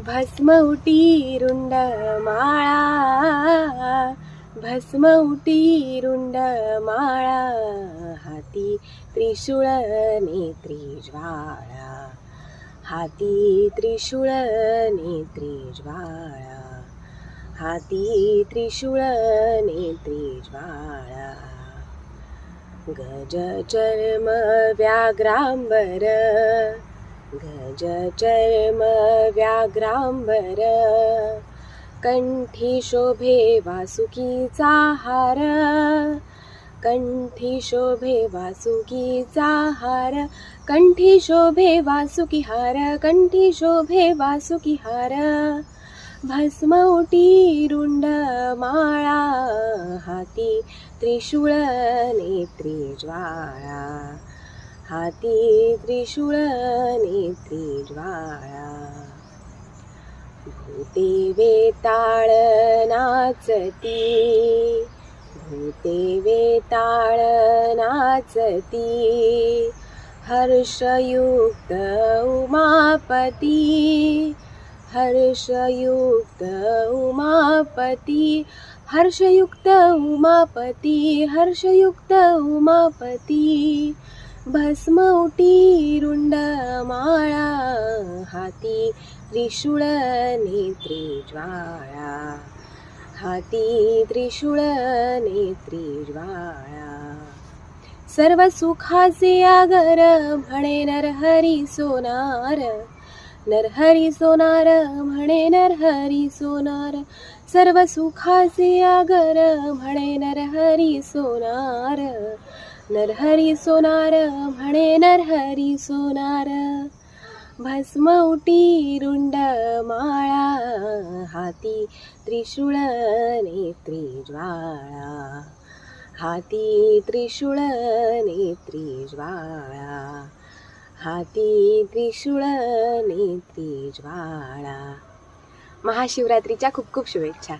भस्म उटी रुंड माळा, भस्म उटी रुंड माळा, हाती त्रिशूळ नेत्री ज्वाळा, हाती त्रिशूळ नेत्री ज्वाळा, हाती त्रिशूळ नेत्री ज्वाळा. गज चर्म व्याघ्रांबर, गज चर्म व्याघ्रांबर, कंठी शोभे वासुकीचा हार, कंठी शोभे वासुकीचा हार, कंठी शोभे वासुकी हार, कंठी शोभे वासुकी हार. भस्म उटी रुंड माळा, हाती त्रिशूळ नेत्री ज्वाळा, हाती त्रिशूळ नेत्री ज्वाळा. भूते वेताळ नाचती, भूते वेताळ नाचती, हर्षयुक्त उमापती, हर्षयुक्त उमापती, हर्षयुक्त उमापती, हर्षयुक्त उमापती. भस्म उटी रुंड माळा, हाती त्रिशूळ नेत्री ज्वाळा, हाती त्रिशूळ नेत्री ज्वाळा. सर्व सुखाचे आगर म्हणे नरहरी सोनार, नरहरी सोनार म्हणे नरहरी सोनार, सर्व सुखाचे आगर म्हणे नरहरी सोनार, नरहरी सोनार म्हणे नरहरी सोनार. भस्म उटी रुंड माळा, हाती त्रिशूळ नेत्री ज्वाळा, हाती त्रिशूळ नेत्री ज्वाळा, हाती त्रिशूळ नेत्री ज्वाळा. महाशिवरात्रीच्या खूप खूप शुभेच्छा.